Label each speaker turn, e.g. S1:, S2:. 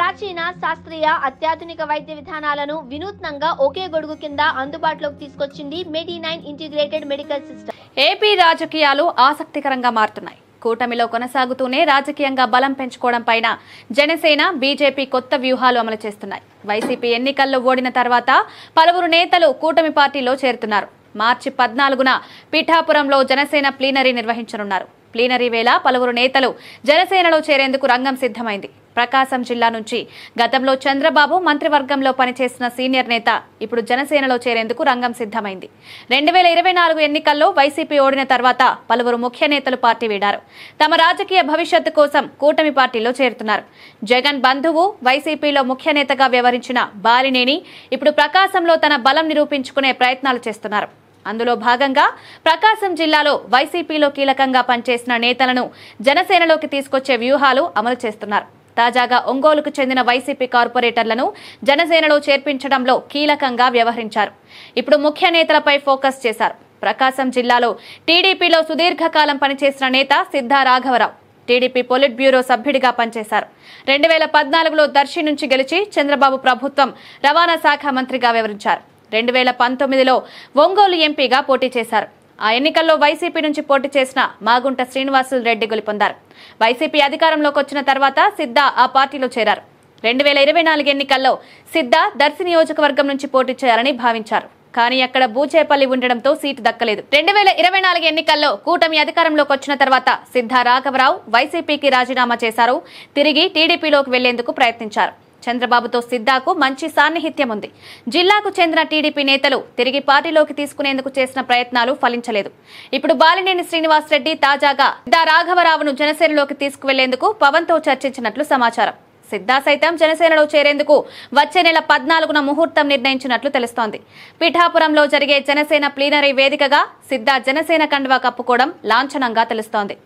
S1: ప్రాచీన శాస్త్రీయ అత్యాధునిక వైద్య విధానాలను వినూత్నంగా ఒకే గొడుగు కింద అందుబాటులోకి తీసుకొచ్చింది మెడి9 ఇంటిగ్రేటెడ్ మెడికల్ సిస్టమ్.
S2: ఏపీ రాజకీయాలు ఆసక్తికరంగా మారుతున్నాయి. కూటమిలో కొనసాగుతూనే రాజకీయంగా బలం పెంచుకోవడం పైన జనసేన, బీజేపీ కొత్త వ్యూహాలు అమలు చేస్తున్నాయి. వైసీపీ ఎన్నికల్లో ఓడిన తర్వాత పలువురు నేతలు కూటమి పార్టీలో చేరుతున్నారు. మార్చి 14న పిఠాపురంలో జనసేన ప్లీనరీ నిర్వహించనున్నారు. ప్లీనరీ వేళ పలువురు నేతలు జనసేనలో చేరేందుకు రంగం సిద్ధమైంది. ప్రకాశం జిల్లా నుంచి గతంలో చంద్రబాబు మంత్రివర్గంలో పనిచేసిన సీనియర్ నేత ఇప్పుడు జనసేనలో చేరేందుకు రంగం సిద్ధమైంది. 2024 ఎన్నికల్లో వైసీపీ ఓడిన తర్వాత పలువురు ముఖ్య నేతలు పార్టీ వీడారు. తమ రాజకీయ భవిష్యత్తు కోసం కూటమి పార్టీలో చేరుతున్నారు. జగన్ బంధువు, వైసీపీలో ముఖ్య నేతగా వ్యవహరించిన బాలినేని ఇప్పుడు ప్రకాశంలో తన బలం నిరూపించుకునే ప్రయత్నాలు చేస్తున్నారు. అందులో భాగంగా ప్రకాశం జిల్లాలో వైసీపీలో కీలకంగా పనిచేసిన నేతలను జనసేనలోకి తీసుకొచ్చే వ్యూహాలు అమలు చేస్తున్నారు. తాజాగా ఒంగోలుకు చెందిన వైసీపీ కార్పొరేటర్లను జనసేనలో చేర్పించడంలో కీలకంగా వ్యవహరించారు. ఇప్పుడు ముఖ్య నేతలపై ఫోకస్ చేశారు. ప్రకాశం జిల్లాలో టీడీపీలో సుదీర్ఘకాలం పనిచేసిన నేత సిద్ధా రాఘవరావు టీడీపీ పొలిట్ బ్యూరో సభ్యుడిగా పనిచేశారు. 2014లో దర్శి నుంచి గెలిచి చంద్రబాబు ప్రభుత్వం రవాణా శాఖ మంత్రిగా వ్యవహరించారు. 2019లో ఒంగోలు ఎంపీగా పోటీ చేశారు. ఆ ఎన్నికల్లో వైసీపీ నుంచి పోటీ చేసిన మాగుంట శ్రీనివాసులు రెడ్డి గెలుపొందారు. వైసీపీ అధికారంలోకి వచ్చిన తర్వాత సిద్ధా ఆ పార్టీలో చేరారు. 2024 ఎన్నికల్లో సిద్ధా దర్శి నియోజకవర్గం నుంచి పోటీ చేయాలని భావించారు. కానీ అక్కడ బూచేపల్లి ఉండడంతో సీటు దక్కలేదు. 2024 ఎన్నికల్లో కూటమి అధికారంలోకి వచ్చిన తర్వాత సిద్ధా రాఘవరావు వైసీపీకి రాజీనామా చేశారు. తిరిగి టీడీపీలోకి వెళ్లేందుకు ప్రయత్నించారు. చంద్రబాబుతో సిద్ధాకు మంచి సాన్నిహిత్యం ఉంది. జిల్లాకు చెందిన టీడీపీ నేతలు తిరిగి పార్టీలోకి తీసుకునేందుకు చేసిన ప్రయత్నాలు ఫలించలేదు. ఇప్పుడు బాలినేని శ్రీనివాసరెడ్డి తాజాగా సిద్ధా రాఘవరావును జనసేనలోకి తీసుకువెళ్లేందుకు పవన్ తో చర్చించినట్లు సమాచారం. సిద్ధా సైతం జనసేనలో చేరేందుకు వచ్చే నెల 14న ముహూర్తం నిర్ణయించినట్లు తెలుస్తోంది. పిఠాపురంలో జరిగే జనసేన ప్లీనరీ వేదికగా సిద్ధా జనసేన కండువా కప్పుకోవడం లాంఛనంగా తెలుస్తోంది.